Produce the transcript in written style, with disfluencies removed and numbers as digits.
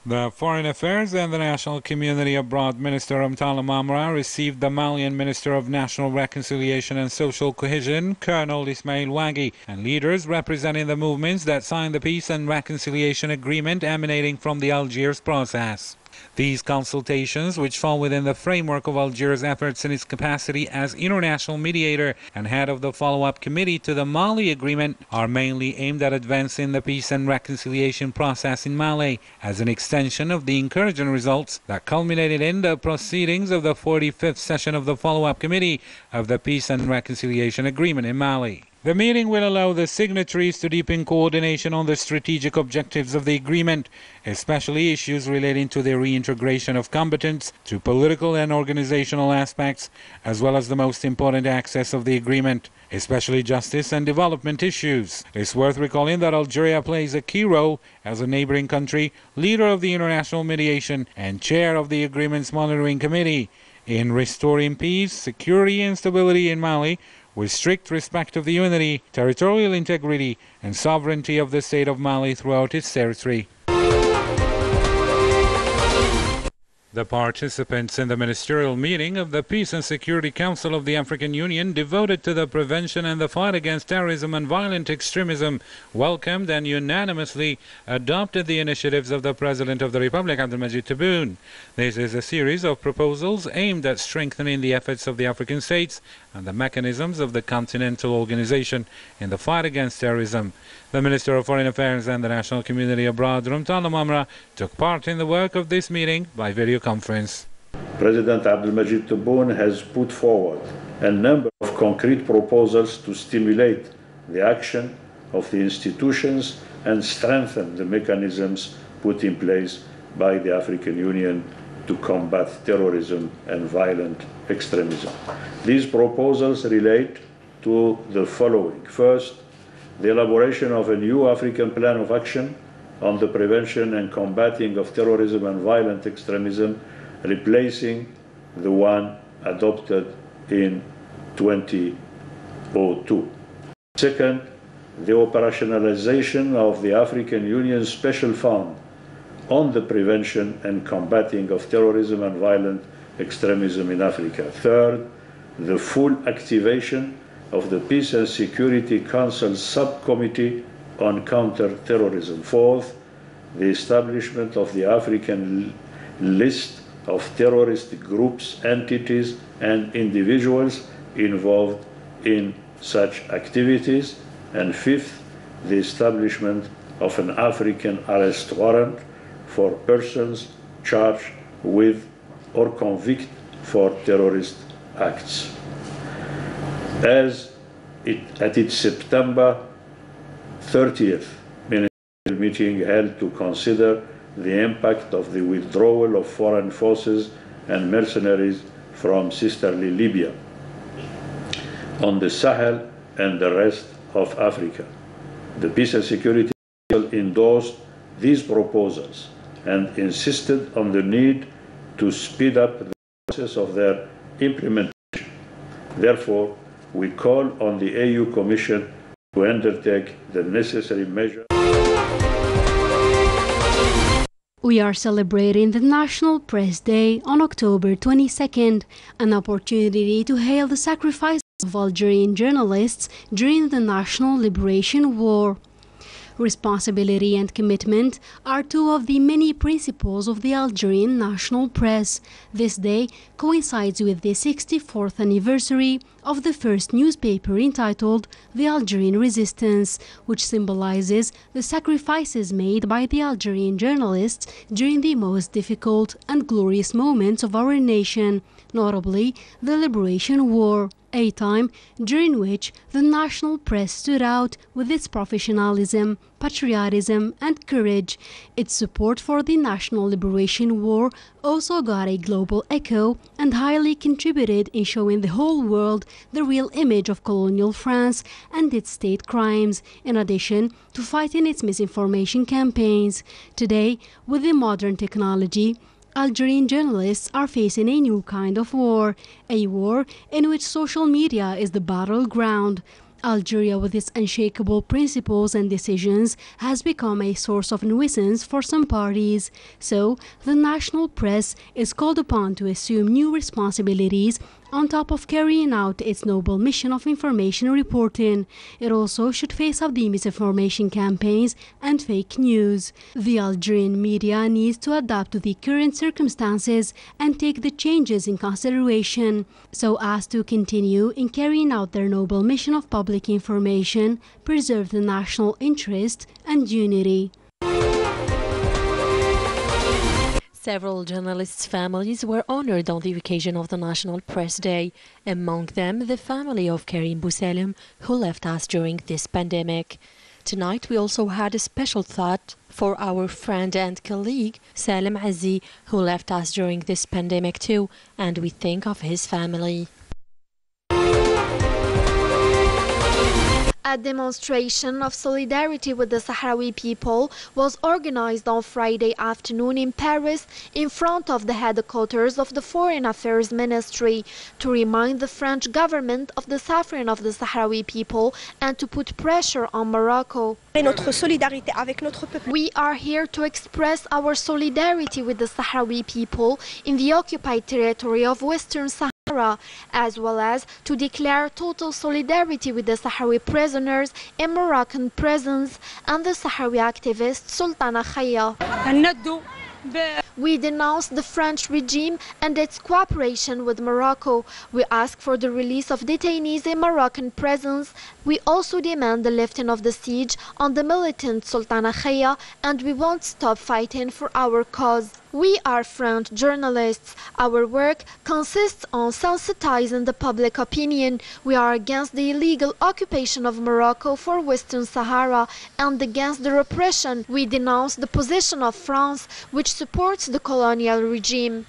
The Foreign Affairs and the National Community Abroad Minister Mtala Mamra received the Malian Minister of National Reconciliation and Social Cohesion, Colonel Ismail Wagi, and leaders representing the movements that signed the Peace and Reconciliation Agreement emanating from the Algiers process. These consultations, which fall within the framework of Algiers' efforts in its capacity as international mediator and head of the follow-up committee to the Mali Agreement, are mainly aimed at advancing the peace and reconciliation process in Mali as an extension of the encouraging results that culminated in the proceedings of the 45th session of the follow-up committee of the Peace and Reconciliation Agreement in Mali. The meeting will allow the signatories to deepen coordination on the strategic objectives of the agreement, especially issues relating to the reintegration of combatants, to political and organizational aspects, as well as the most important aspects of the agreement, especially justice and development issues. It's worth recalling that Algeria plays a key role as a neighboring country, leader of the international mediation, and chair of the agreement's monitoring committee in restoring peace, security, and stability in Mali, with strict respect of the unity, territorial integrity, and sovereignty of the state of Mali throughout its territory. The participants in the ministerial meeting of the Peace and Security Council of the African Union, devoted to the prevention and the fight against terrorism and violent extremism, welcomed and unanimously adopted the initiatives of the President of the Republic, Abdelmajid Tebboune. This is a series of proposals aimed at strengthening the efforts of the African states and the mechanisms of the Continental Organization in the fight against terrorism. The Minister of Foreign Affairs and the National Community Abroad, Mtala Mamra, took part in the work of this meeting by video conference. President Abdelmajid Tebboune has put forward a number of concrete proposals to stimulate the action of the institutions and strengthen the mechanisms put in place by the African Union to combat terrorism and violent extremism. These proposals relate to the following. First, the elaboration of a new African plan of action on the prevention and combating of terrorism and violent extremism, replacing the one adopted in 2002. Second, the operationalization of the African Union Special Fund on the prevention and combating of terrorism and violent extremism in Africa. Third, the full activation of the Peace and Security Council Subcommittee on Counter-Terrorism. Fourth, the establishment of the African list of terrorist groups, entities, and individuals involved in such activities. And fifth, the establishment of an African arrest warrant for persons charged with or convicted for terrorist acts. At its September 30th ministerial meeting held to consider the impact of the withdrawal of foreign forces and mercenaries from sisterly Libya on the Sahel and the rest of Africa. The Peace and Security Council endorsed these proposals and insisted on the need to speed up the process of their implementation. Therefore, we call on the AU Commission to undertake the necessary measures. We are celebrating the National Press Day on October 22nd, an opportunity to hail the sacrifices of Algerian journalists during the National Liberation War. Responsibility and commitment are two of the many principles of the Algerian national press. This day coincides with the 64th anniversary of the first newspaper entitled The Algerian Resistance, which symbolizes the sacrifices made by the Algerian journalists during the most difficult and glorious moments of our nation, notably the Liberation War, a time during which the national press stood out with its professionalism, patriotism, and courage. Its support for the National Liberation War also got a global echo and highly contributed in showing the whole world the real image of colonial France and its state crimes, in addition to fighting its misinformation campaigns. Today, with the modern technology, Algerian journalists are facing a new kind of war, a war in which social media is the battleground. Algeria, with its unshakable principles and decisions, has become a source of nuisance for some parties. So, the national press is called upon to assume new responsibilities on top of carrying out its noble mission of information reporting. It also should face up the misinformation campaigns and fake news. The Algerian media needs to adapt to the current circumstances and take the changes in consideration so as to continue in carrying out their noble mission of public information, preserve the national interest and unity. Several journalists' families were honored on the occasion of the National Press Day, among them the family of Karim Bousselem, who left us during this pandemic. Tonight we also had a special thought for our friend and colleague Salem Azzi, who left us during this pandemic too, and we think of his family. A demonstration of solidarity with the Sahrawi people was organized on Friday afternoon in Paris in front of the headquarters of the Foreign Affairs Ministry to remind the French government of the suffering of the Sahrawi people and to put pressure on Morocco. We are here to express our solidarity with the Sahrawi people in the occupied territory of Western Sahara, as well as to declare total solidarity with the Sahrawi prisoners in Moroccan prisons and the Sahrawi activist Sultana Khaya. We denounce the French regime and its cooperation with Morocco. We ask for the release of detainees in Moroccan prisons. We also demand the lifting of the siege on the militant Sultana Khaya, and we won't stop fighting for our cause. We are French journalists. Our work consists on sensitizing the public opinion. We are against the illegal occupation of Morocco for Western Sahara and against the repression. We denounce the position of France, which supports the colonial regime.